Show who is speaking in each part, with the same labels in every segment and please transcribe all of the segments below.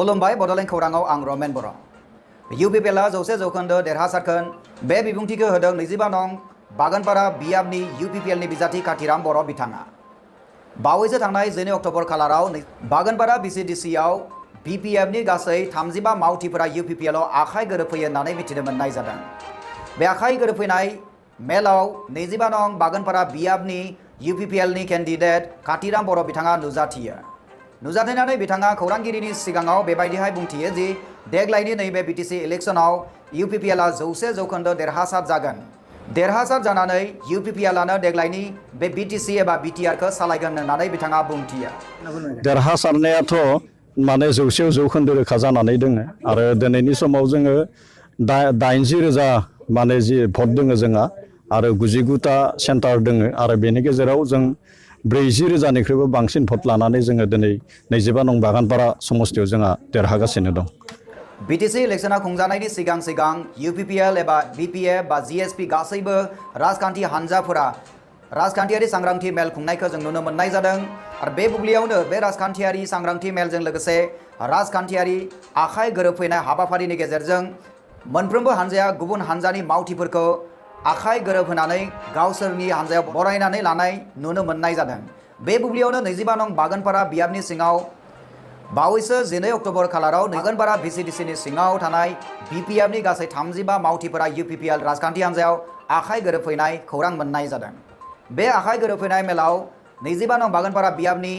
Speaker 1: खुलुमबाय बड'लेण्ड खौराङाव आं रमेन बर'। UPPLआ 100 जौखोन्दो देरहासारगोन बे बिबुंथिखौ होदों 25 नं बागानपारा बियाबनि UPPLनि बिजाथि काथिराम बर' बिथाङा। बावैसो थांनाय 12 अक्ट'बर खालाराव बागानपारा BCDCआव BPFनि गासै 35 मावथिफोरा UPPLआव आखाइ गोरोबफैयो होननानै मिथिनो मोननाय जादों। बे आखाइ गोरोबफैनाय मेलाव 25 नं बागानपारा बियाबनि UPPLनि केन्डिडेट काथिराम बर' बिथाङा नुजाथियो। नुजाथिनानै बिथाङा खौरांगिरिनि सिगाङाव बेबायदिहाय बुंथियो दि देग्लायनि नैबे BTC इलेक्शनाव UPPLआ 100 जौखोन्दो देरहासार जागोन। देरहासार जानानै UPPLआनो देग्लायनि बे BTC एबा BTR खौ सालायगोन होननानै बिथाङा बुंथियो।
Speaker 2: देरहासारनायाथ' माने 100 जौखोन्दो रोखा जानानै दोङो आरो दिनैनि समाव जोङो 80,000 माने जि भट दोङो जोंहा आरो 99टा सेन्टार दोङो आरो बेनि गेजेराव जों 40,000निख्रुइबो बांसिन भट लानानै जोङो दिनै 25 नं बागानपारा समस्तियाव जोंहा देरहागासिनो दं।
Speaker 1: BTC इलेक्शना खुंजानायनि सिगां UPPL एबा BPF बा GSP गासैबो राजखान्थि हान्जाफोरा राजखान्थियारि सांग्रांथि मेल खुंनायखौ जों नुनो मोननाय जादों आरो बे बुब्लियावनो बे राजखान्थियारि सांग्रांथि मेलजों लोगोसे राजखान्थियारि आखाइ गोरोबफैनाय हाबाफारिनि गेजेरजों मोनफ्रोमबो हान्जाया गुबुन हान्जानि मावथिफोरखौ आखाइ गोरोबहोनानै गावसोरनि हान्जायाव बरायनानै लानाय नुनो मोननाय जादों। बे बुब्लियावनो 25 नं बागानपारा बियाबनि सिङाव बावैसो 12 अक्ट'बर खालाराव बागानपारा BCDCनि सिङाव थानाय BPFनि गासै 35 मावथिफोरा UPPL राजखान्थि हान्जायाव आखाइ गोरोबफैनाय खौरां मोननाय जादों। बे आखाइ गोरोबफैनाय मेलाव 25 नं बागानपारा बियाबनि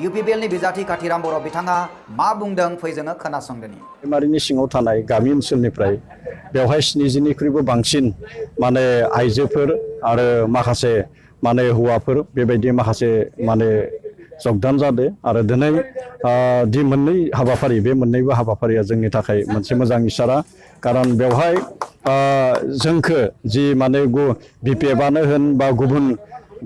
Speaker 1: UPPLनि बिजाथि काथिराम बर' बिथाङा मा बुंदों फै जोङो खोनासंदोनि।
Speaker 2: बेमारिनि सिङाव थानाय गामि ओनसोलनिफ्राय बेवहाय 70निख्रुइबो बांसिन माने आइजोफोर आरो माखासे माने हौवाफोर बेबायदि माखासे माने जगदान जादों आरो दिनै दि मोननै हाबाफारि बे मोननैबो हाबाफारिया जोंनि थाखाय मोनसे मोजां इसारा खारन बेवहाय जोंखो जि माने BPFआनो होन बा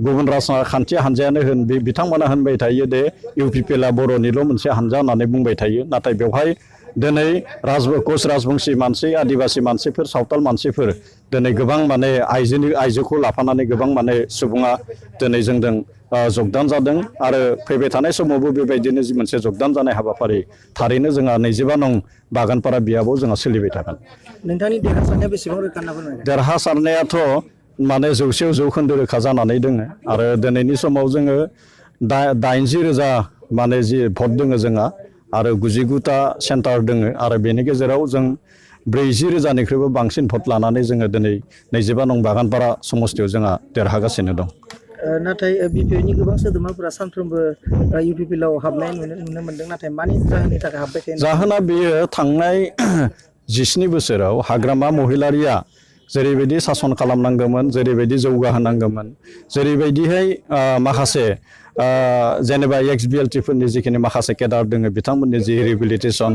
Speaker 2: गुबुन राजखान्थि हान्जायानो होन बिथांमोना होनबाय थायो दे UPPLआ बर'निल' मोनसे हान्जा होननानै बुंबाय थायो नाथाय बेवहाय दिनै कच राजबंसि मानसि आदिबासि मानसिफोर सावताल मानसिफोर दिनै गोबां माने आइजोखौ लाफानानै गोबां माने सुबुङा दिनै जोंजों जगदान जादों आरो फैबाय थानाय समावबो बेबायदिनो जि मोनसे जगदान जानाय हाबाफारि थारैनो जोंहा 25 नं बागानपारा बियाबाव जोंहा सोलिबाय थागोन।
Speaker 3: नोंथांनि देरहासारनाया बेसेबां रोखा होनना बुंनांगोन?
Speaker 2: देरहासारनायाथ' माने 100 जौखोन्दो रोखा जानानै दोङो आरो दिनैनि समाव जोङो 80,000 माने जि भट दोङो जोंहा आरो 99टा सेन्टार दोङो आरो बेनि गेजेराव जों 40,000निख्रुइबो बांसिन भट लानानै जोङो दिनै 25 नं बागानपारा समस्तियाव जोंहा देरहागासिनो दं।
Speaker 3: नाथाय BPFनि गोबां सोद्रोमाफोरा सानफ्रोमबो UPPLआव हाबनाय नुनो मोनदों नाथाय मानि जाहोननि थाखाय हाबबाय थायो?
Speaker 2: जाहोना बेयो थांनाय 17 बोसोराव हाग्रामा महिलारिया जेरैबायदि सासन खालामनांगौमोन जेरैबायदि जौगाहोनांगौमोन जेरैबायदिहाय माखासे जेनेबा XBLTफोरनि जिखिनि माखासे केडार दोङो बिथांमोननि जि रिहेबिलिटेसन।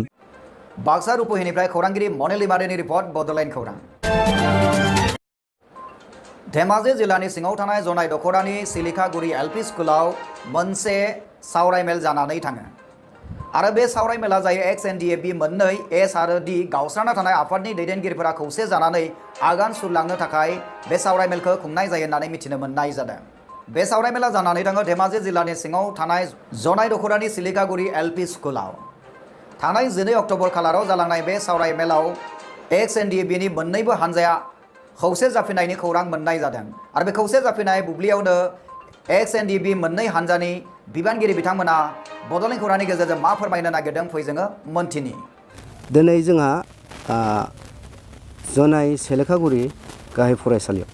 Speaker 1: बाक्सा रुपहिनिफ्राय खौरांगिरि मनिल लिमारिनि रिपर्ट बड'लेण्ड खौरां। धेमाजि जिल्लानि सिङाव थानाय जनाय दख'रानि सिलिखागुरि LP स्कुलाव मोनसे सावरायमेल जानानै थाङो आरो बे सावरायमेला जायो XNDAB मोननै S आरो D गावस्राना थानाय आफादनि दैदेनगिरिफोरा खौसे जानानै आगान सुरलांनो थाखाय बे सावरायमेलखौ खुंनाय जायो होननानै मिथिनो मोननाय जादों। बे सावरायमेला जानानै थाङो धेमाजि जिल्लानि सिङाव थानाय जनाय दख'रानि सिलिखागुरि LP स्कुलाव। थांनाय 12 अक्ट'बर खालाराव जालांनाय बे सावरायमेलाव XNDABनि मोननैबो हान्जाया खौसे जाफिननायनि खौरां मोननाय जादों आरो बे खौसे जाफिननाय बुब्लियावनो XNDAB मोननै हान्जानि बिबानगिरि बिथांमोना बड'लेण्ड खौरांनि गेजेरजों मा फोरमायनो नागिरदों फै जोङो मोन्थिनि।
Speaker 4: दिनै जोंहा जनाय सिलिखागुरि गाहाय फरायसालियाव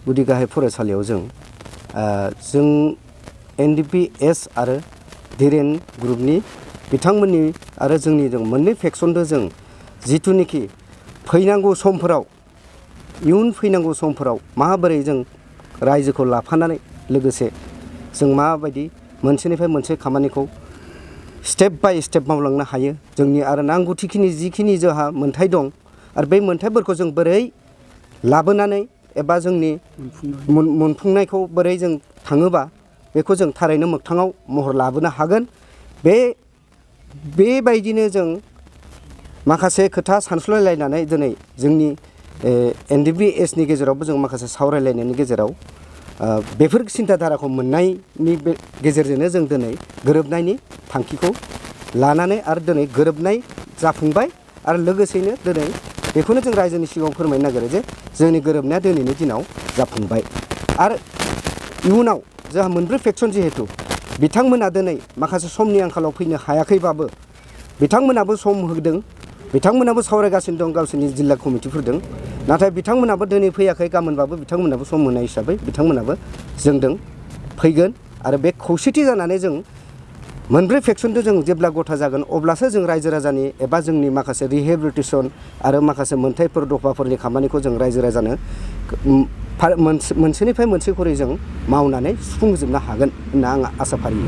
Speaker 4: गुदि गाहाय फरायसालियाव जों NDPS आरो धीरेन ग्रुपनि बिथांमोननि आरो जोंनि मोननै फेक्सनजों जों जिथुनिखि फैनांगौ समफोराव इयुन फैनांगौ समफोराव माबोरै जों रायजोखौ लाफानानै लोगोसे जों माबायदि मोनसेनिफ्राय मोनसे खामानिखौ स्टेप बाय स्टेप मावलांनो हायो जोंनि आरो नांगौथिखिनि जिखिनि जोंहा मोन्थाय दं आरो बे मोन्थायफोरखौ जों बोरै लाबोनानै एबा जोंनि मोनफुंनायखौ बोरै जों थाङोबा बेखौ जों थारैनो मोगथाङाव महर लाबोनो हागोन। बेबायदिनो जों माखासे खोथा सानस्लायलायनानै दिनै जोंनि NDPSनि गेजेरावबो जों माखासे सावरायलायनायनि गेजेराव बेफोर सिन्थाधाराखौ मोननायनि गेजेरजोंनो जों दिनै गोरोबनायनि थांखिखौ लानानै आरो दिनै गोरोबनाय जाफुंबाय आरो लोगोसेनो दिनै बेखौनो जों रायजोनि सिगाङाव फोरमायनो नागिरो जे जोंनि गोरोबनाया दिनैनि दिनाव जाफुंबाय आरो इयुनाव जोंहा मोनब्रै फेक्सन जिहेतु बिथांमोना दिनै माखासे समनि आंखालाव फैनो हायाखैबाबो बिथांमोनाबो सम होदों बिथांमोनाबो सावरायगासिनो दं गावसोरनि जिल्ला कमिटिफोरजों नाथाय बिथांमोनाबो दिनै फैयाखै गाबोनबाबो बिथांमोनाबो सम मोननाय हिसाबै बिथांमोनाबो जोंजों फैगोन आरो बे खौसेथि जानानै जों मोनब्रै फेक्सनजों जों जेब्ला गथा जागोन अब्लासो जों रायजो राजानि एबा जोंनि माखासे रिहेबिलिटेसन आरो माखासे मोनथायफोर दफाफोरनि खामानिखौ जों रायजो राजानो मोनसेनिफ्राय मोनसे खरै जों मावनानै सुफुंजोबनो हागोन होनना आं आसा फारियो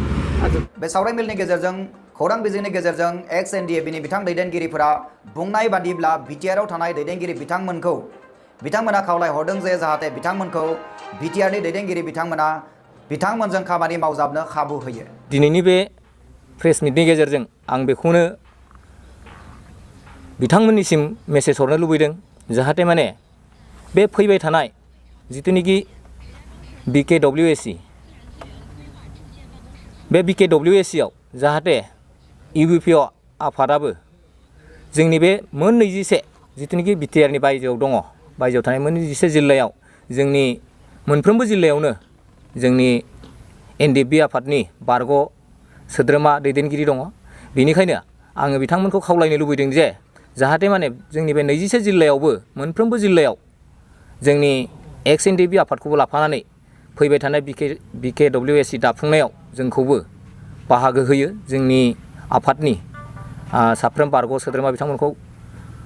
Speaker 1: बे सावरायमेलनि गेजेरजों खौरां बिजोंनि गेजेरजों एक्स एनडिएफबिनि बिथां दैदेनगिरिफोरा बुंनाय बादिब्ला बिटिआर आव थानाय दैदेनगिरि बिथांमोना खावलायहरदों जे जाहाथे बिथांमोनखौ बिटिआरनि दैदेनगिरि बिथांमोनजों खामानि मावजाबनो खाबु होयो।
Speaker 5: दिनैनि बे प्रेस मिटनि गेजेरजों आं बेखौनो बिथांमोननिसिम मेसेज हरनो लुबैदों जाहाथे माने बे फैबाय थानाय जितुनिखि BKWSC बे BKWSC आव जाहाथे UBPO आफादाबो जोंनि बे मोन 21 जितुनिखि बिटिआरनि बायजोआव दङ बायजोआव थानाय मोन 21 जिल्लायाव जोंनि मोनफ्रोमबो जिल्लायावनो जोंनि एनडिएफबि आफादनि बारग' सोद्रोमा दैदेनगिरि दङ बेनिखायनो आङो बिथांमोनखौ खावलायनो लुबैदों जे जाहाथे माने जोंनि बे 21 जिल्लायावबो मोनफ्रोमबो जिल्लायाव जोंनि एक्स एनडिएफबि आफादखौबो लाफानानै फैबाय थानाय BKWSC दाफुंनायाव जोंखौबो बाहागो होयो जोंनि आफादनि साफ्रोम बारग' सोद्रोमा बिथांमोनखौ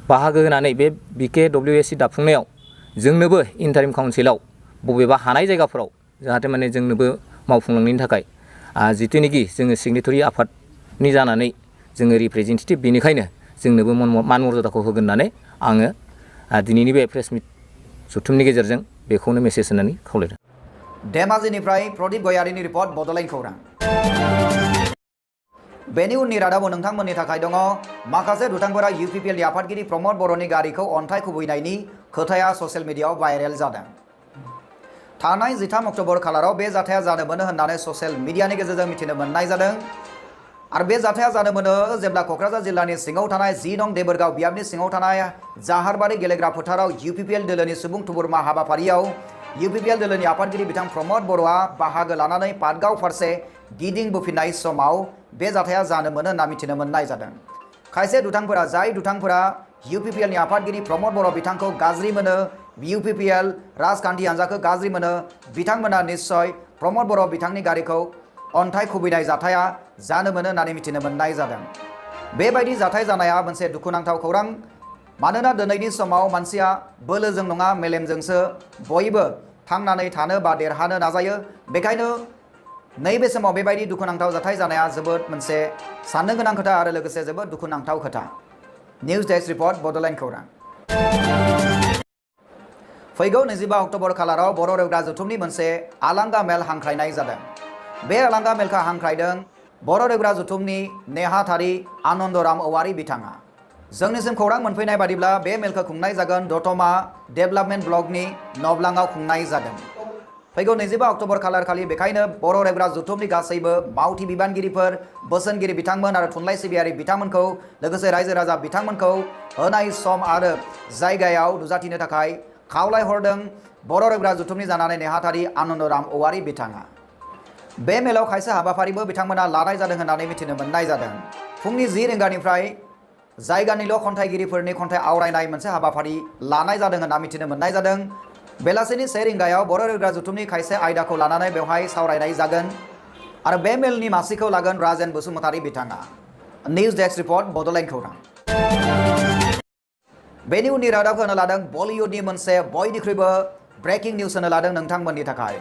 Speaker 5: बाहागो होनानै बे BKWSC दाफुंनायाव जोंनोबो इन्टारिम काउन्सिलाव बबेबा हानाय जायगाफोराव जाहाथे माने जोंनोबो मावफुंलांनायनि थाखाय जितुनिखि जोङो सिगनेटरि आफादनि जानानै जोङो रिप्रेजेन्टेटिभ बेनिखायनो जोंनोबो मान मर्यादाखौ होगोन होननानै आङो दिनैनि बे प्रेस मिट जथुमनि गेजेरजों बेखौनो मेसेज होनानै खावलायदों।
Speaker 1: धेमाजिनिफ्राय प्रदीप गयारिनि रिपर्ट बड'लेण्ड खौरां। बेनि उननि रादाबाव नोंथांमोननि थाखाय दङ माखासे दुथांफोरा UPPLनि आफादगिरि प्रमद बर'नि गारिखौ अन्थाइ खुबैनायनि खोथाया ससियेल मिडियाआव भाइरेल जादों। थांनाय 13 अक्ट'बर खालाराव बे जाथाया जानो मोनो होननानै ससियेल मिडियानि गेजेरजों मिथिनो मोननाय जादों आरो बे जाथाया जानो मोनो जेब्ला क'क्राझार जिल्लानि सिङाव थानाय 10 नं देबोरगाव बियाबनि सिङाव थानाय जाहारबारि गेलेग्रा फोथाराव UPPL दोलोनि सुबुं थुबुरमा हाबाफारियाव UPPL दोलोनि आफादगिरि बिथां प्रमद बर'आ बाहागो लानानै पाटगाव फारसे गिदिंबोफिननाय समाव बे जाथाया जानो मोनो होनना मिथिनो मोननाय जादों। खायसे दुथांफोरा UPPLनि आफादगिरि प्रमद बर' बिथांखौ गाज्रि मोनो UPPL राजखान्थि हान्जाखौ गाज्रि मोनो बिथांमोना निश्चय प्रमद बर' बिथांनि गारिखौ अन्थाइ खुबैनाय जाथाया जानो मोनो होननानै मिथिनो मोननाय जादों। बेबायदि जाथाय जानाया मोनसे दुखुनांथाव खौरां मानोना दिनैनि समाव मानसिया बोलोजों नङा मेलेमजोंसो बयबो थांनानै थानो बा देरहानो नाजायो बेखायनो नैबे समाव बेबायदि दुखुनांथाव जाथाय जानाया जोबोद मोनसे साननो गोनां खोथा आरो लोगोसे जोबोद दुखुनांथाव खोथा। निउज डेस्क रिपर्ट बड'लेण्ड खौरां। फैगौ 25 अक्ट'बर खालाराव बर' रोगाग्रा जथुमनि मोनसे आलांगा मेल हांख्रायनाय जादों। बे आलांगा मेलखौ हांख्रायदों बर' रोगाग्रा जथुमनि नेहाथारि आनन्दराम औवारि बिथाङा। जोंनिसिम खौरां मोनफैनाय बादिब्ला बे मेलखौ खुंनाय जागोन दतमा डेभेलपमेन्ट ब्लकनि नब्लाङाव खुंनाय जादों। फैगौ 25 अक्ट'बर खालारखालि बेखायनो बर' रोगाग्रा जथुमनि गासैबो मावथि बिबानगिरिफोर बोसोनगिरि बिथांमोन आरो थुनलाइ सिबियारि बिथांमोनखौ लोगोसे रायजो राजा बिथांमोनखौ होनाय सम आरो जायगायाव नुजाथिनो थाखाय खावलायहरदों बर' रोगाग्रा जथुमनि जानानै नेहाथारि आनन्दराम औवारि बिथाङा। बे मेलाव खायसे हाबाफारिबो बिथांमोना लानाय जादों होननानै मिथिनो मोननाय जादों। फुंनि 10 रिंगानिफ्राय जायगानिल' खन्थाइगिरिफोरनि खन्थाइ आवरायनाय मोनसे हाबाफारि लानाय जादों होनना मिथिनो मोननाय जादों। बेलासिनि 1 रिंगायाव बर' रोगाग्रा जथुमनि खायसे आयदाखौ लानानै बेवहाय सावरायनाय जागोन आरो बे मेलनि मासिखौ लागोन राजेन बसुमतारी बिथाङा। निउज डेस्क रिपर्ट बड'लेण्ड खौरां। बेनि उननि रादाबखौ होनो लादों बलिउडनि मोनसे बयनिख्रुइबो ब्रेकिं निउज होनो लादों नोंथांमोननि थाखाय।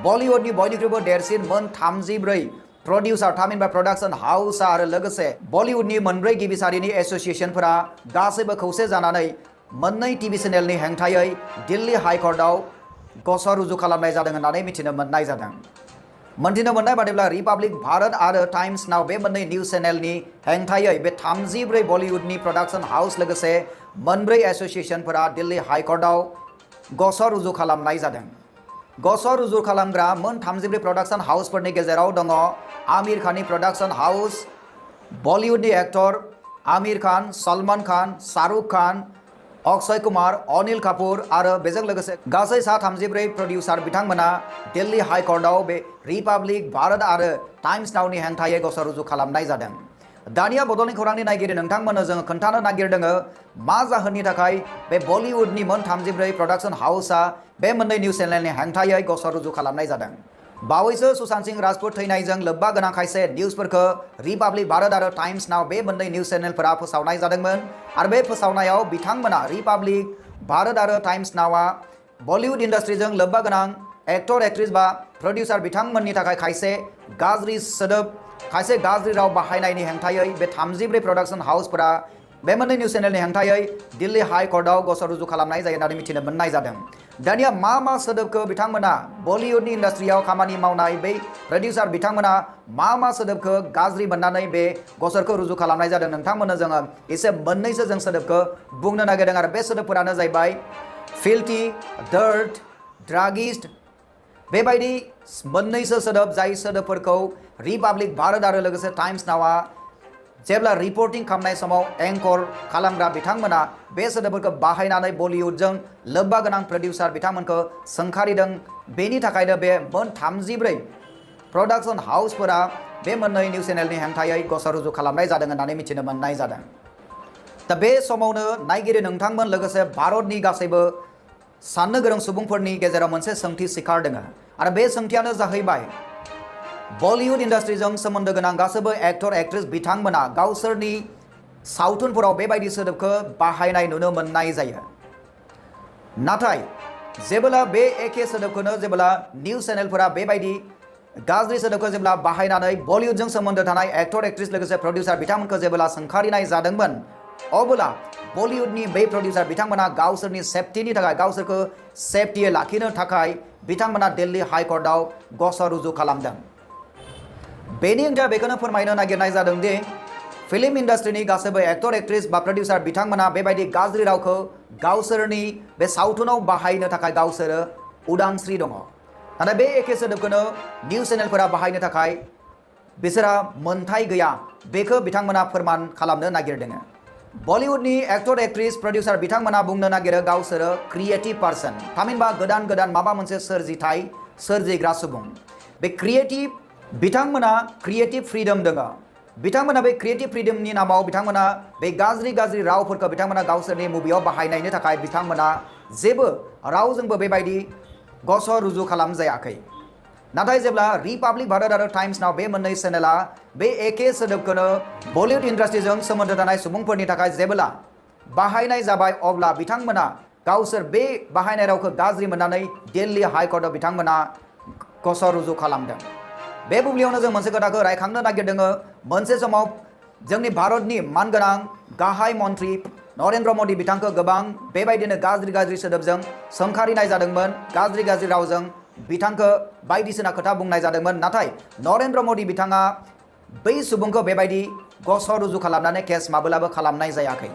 Speaker 1: बलिउडनि बयनिख्रुइबो देरसिन मोन 34 प्रडिउसार थामहिनबा प्रडाक्शन हाउस आरो लोगोसे बलिउडनि मोनब्रै गिबि सारिनि एसोसिएशनफोरा गासैबो खौसे जानानै मोननै टिभि चेनेलनि हेंथायै दिल्ली हाइकर्टआव गसर रुजु खालामनाय जादों होननानै मिथिनो मोननाय जादों। मोनथिनो मोननाय बादिब्ला रिपाब्लिक भारत आरो टाइम्स नाव बे मोननै निउज चेनेलनि हेंथायै बे 34 बलिउडनि प्रडाक्शन हाउस लोगोसे मोनब्रै एसोसिएशनफोरा दिल्ली हाइकर्टआव गसर रुजु खालामनाय जादों। गसर रुजु खालामग्रा मोन 34 प्रडाक्शन हाउसफोरनि गेजेराव दङ आमिर खाननि production house, बलिउडनि actor Aamir Khan, Salman Khan, Shahrukh Khan, Akshay Kumar, Anil कापुर आरो बेजों लोगोसे गासै सा 34 प्रडिउसार बिथांमोना दिल्ली हाई कर्टआव बे रिपाब्लिक भारत आरो टाइम्स नावनि हेंथायै गसर रुजु खालामनाय जादों। दानिया बड'लेण्ड खौरांनि नायगिरि नोंथांमोननो जों खोन्थानो नागिरदों मा जाहोननि थाखाय बे बलिउडनि मोन 34 प्रडाक्शन हाउसआ बे मोननै निउज चेनेलनि हेंथायै गसर रुजु खालामनाय जादों। बावैसो सुशांत सिंह राजपूत थैनायजों लोब्बा गोनां खायसे निउजफोरखौ रिपाब्लिक भारत आरो टाइम्स नाव बे मोननै निउज चेनेलफोरा फोसावनाय जादोंमोन आरो बे फोसावनायाव बिथांमोना रिपाब्लिक भारत आरो टाइम्स नावा बलिउड इन्डास्ट्रिजों लोब्बा गोनां एक्टर एक्ट्रेस बा प्रडिउसार बिथांमोननि थाखाय खायसे गाज्रि सोदोब खायसे गाज्रि राव बाहायनायनि हेंथायै बे 34 प्रडाक्शन हाउसफोरा बे मोननै निउज चेनेलनि हेंथायै दिल्ली हाई कर्टआव गसर रुजु खालामनाय जायो होननानै मिथिनो मोननाय जादों। दानिया मा सोदोबखौ बिथांमोना बलिउडनि इन्डास्ट्रियाव खामानि मावनाय बै प्रडिउसार बिथांमोना मा सोदोबखौ गाज्रि मोननानै बे गसरखौ रुजु खालामनाय जादों नोंथांमोननो जोङो एसे मोननैसो जों सोदोबखौ बुंनो नागिरदों आरो बे सोदोबफोरानो जाहैबाय फिल्टी, डार्ट, ड्रागिस्ट बेबायदि मोननैसो सोदोब जाय सोदोबफोरखौ रिपाब्लिक भारत आरो लोगोसे टाइम्स नावा जेब्ला रिपर्टिं खालामनाय समाव एंकर खालामग्रा बिथांमोना बे सोदोबफोरखौ बाहायनानै बलिउडजों लोब्बा गोनां प्रडिउसार बिथांमोनखौ सोंखारिदों। बेनि थाखायनो बे मोन 34 प्रडाक्शन हाउसफोरा बे मोननै निउज चेनेलनि हेंथायै गसर रुजु खालामनाय जादों होननानै मिथिनो मोननाय जादों। दा बे समावनो नायगिरि नोंथांमोन लोगोसे भारतनि गासैबो साननो गोरों सुबुंफोरनि गेजेराव मोनसे सोंथि सिखारदों आरो बे सोंथियानो जाहैबाय बलिउड इन्डास्ट्रिजों सोमोन्दो गोनां गासैबो एक्टर एक्ट्रेस बिथांमोना गावसोरनि सावथुनफोराव बेबायदि सोदोबखौ बाहायनाय नुनो मोननाय जायो। नाथाय जेब्ला बे एखे सोदोबखौनो जेब्ला निउज चेनेलफोरा बेबायदि गाज्रि सोदोबखौ जेब्ला बाहायनानै बलिउडजों सोमोन्दो थानाय एक्टर एक्ट्रेस लोगोसे प्रडिउसार बिथांमोनखौ जेब्ला सोंखारिनाय जादोंमोन अब्ला बलिउडनि बे प्रडिउसार बिथांमोना गावसोरनि सेफ्टिनि थाखाय गावसोरखौ सेफ्टियै लाखिनो थाखाय बिथांमोना दिल्ली हाई कर्टआव गसर रुजु खालामदों। बेनि ओंथिया बेखौनो फोरमायनो नागिरनाय जादों दि फिल्म इन्डास्ट्रिनि गासैबो एक्टर एक्ट्रेस बा प्रडिउसार बिथांमोना बेबायदि गाज्रि रावखौ गावसोरनि बे सावथुनाव बाहायनो थाखाय गावसोरो उदांस्रि दङ। नाथाय बे एखे सोदोबखौनो निउज चेनेलफोरा बाहायनो थाखाय बिसोरहा मोन्थाय गैया बेखौ बिथांमोना फोरमान खालामनो नागिरदों। बलिउडनि एक्टर एक्ट्रेस प्रडिउसार बिथांमोना बुंनो नागिरो गावसोरो क्रिएटिभ पार्सन थामहिनबा गोदान माबा मोनसे सोरजिथाय सोरजिग्रा सुबुं। बे क्रिएटिभ बिथांमोना क्रिएटिभ फ्रीडम दङ। बिथांमोना बे क्रिएटिभ फ्रीडमनि नामाव बिथांमोना बे गाज्रि रावफोरखौ बिथांमोना गावसोरनि मुभियाव बाहायनायनि थाखाय बिथांमोना जेबो रावजोंबो बेबायदि गसर रुजु खालामजायाखै। नाथाय जेब्ला रिपाब्लिक भारत आरो टाइम्स नाव बे मोननै चेनेला बे एखे सोदोबखौनो बलिउड इन्डास्ट्रिजों सोमोन्दो थानाय सुबुंफोरनि थाखाय जेब्ला बाहायनाय जाबाय अब्ला बिथांमोना गावसोर बे बाहायनाय रावखौ गाज्रि मोननानै दिल्ली हाई कर्टआव बिथांमोना गसर रुजु खालामदों। बे बुब्लियावनो जों मोनसे खोथाखौ रायखांनो नागिरदों मोनसे समाव जोंनि भारतनि मानगोनां गाहाय मन्त्रि नरेन्द्र मोदी बिथांखौ गोबां बेबायदिनो गाज्रि सोदोबजों सोंखारिनाय जादोंमोन गाज्रि रावजों बिथांखौ बायदिसिना खोथा बुंनाय जादोंमोन। नाथाय नरेन्द्र मोदी बिथाङा बै सुबुंखौ बेबायदि गसर रुजु खालामनानै केस माब्लाबो खालामनाय जायाखै।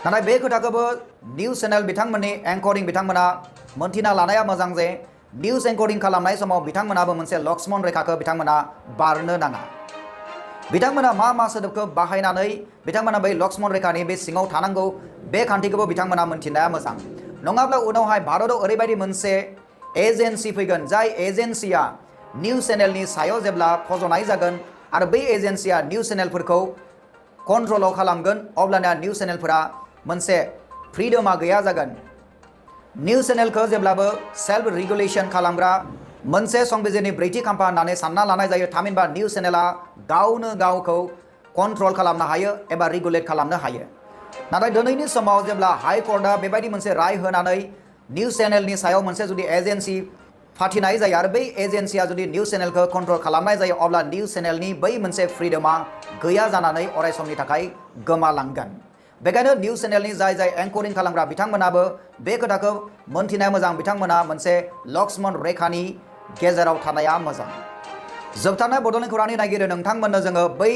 Speaker 1: नाथाय बे खोथाखौबो निउज चेनेल बिथांमोननि एंकरिं बिथांमोना मोनथिना लानाया मोजां जे निउज एंकरिं खालामनाय समाव बिथांमोनाबो मोनसे लक्ष्मण रेखाखौ बिथांमोना बारनो नाङा। बिथांमोना मा सोदोबखौ बाहायनानै बिथांमोना बै लक्ष्मण रेखानि बे सिङाव थानांगौ बे खान्थिखौबो बिथांमोना मोनथिनाया मोजां। नङाब्ला उनावहाय भारताव ओरैबायदि मोनसे एजेन्सि फैगोन जाय एजेन्सिया निउज चेनेलनि सायाव जेब्ला फज'नाय जागोन आरो बै एजेन्सिया निउज चेनेलफोरखौ कन्ट्रलाव खालामगोन अब्लाना निउज चेनेलफोरा मोनसे फ्रीडमा गैया जागोन। निउज चेनेलखौ जेब्लाबो सेल्फ रेगुलेशन खालामग्रा मोनसे संबिजिरनि ब्रैथि खाम्फा होननानै सानना लानाय जायो। थामहिनबा निउज चेनेला गावनो गावखौ कन्ट्रल खालामनो हायो एबा रेगुलेट खालामनो हायो। नाथाय दिनैनि समाव जेब्ला हाई कर्टआ बेबायदि मोनसे राय होनानै निउज चेनेलनि सायाव मोनसे जुदि एजेन्सि फाथिनाय जायो आरो बै एजेन्सिया जुदि निउज चेनेलखौ कन्ट्रल खालामनाय जायो अब्ला निउज चेनेलनि बै मोनसे फ्रीडमा गैया जानानै अराय समनि थाखाय गोमालांगोन। बेखायनो निउज चेनेलनि जाय एंकरिं खालामग्रा बिथांमोनाबो बे खोथाखौ मोनथिनाया मोजां बिथांमोना मोनसे लक्ष्मण रेखानि गेजेराव थानाया मोजां। जोबथारनाय बड'लेण्ड खौरांनि नागिरो नोंथांमोननो जोङो बै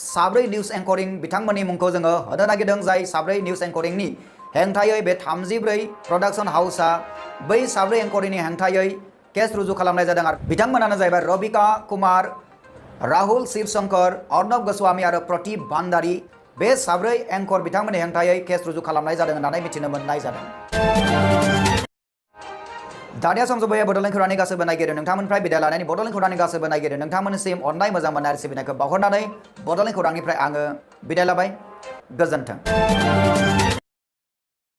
Speaker 1: साब्रै निउज एंकरिं बिथांमोननि मुंखौ जोङो होनो नागिरदों जाय साब्रै निउज एंकरिंनि हेंथायै बे 34 प्रडाक्शन हाउसआ बै साब्रै एंकरिंनि हेंथायै केस रुजु खालामनाय जादों आरो बिथांमोनानो जाहैबाय रबिका कुमार, राहुल शिवशंकर अर्णब गोस्वामी आरो प्रतिभ भान्डारी बे साब्रै एंकर बिथांमोननि हेंथायै केस रुजु खालामनाय जादों होननानै मिथिनो मोननाय जादों। दानिया सम जोबबाय बड'लेण्ड खौरांनि गासैबो नायगिरि नोंथांमोननिफ्राय बिदाय लानायनि बड'लेण्ड खौरांनि गासैबो नायगिरि नोंथांमोननिसिम अननाय मोजां मोननाय आरो सिबिनायखौ बावहरनानै बड'लेण्ड खौरांनिफ्राय आङो बिदाय लाबाय। गोजोन्थों।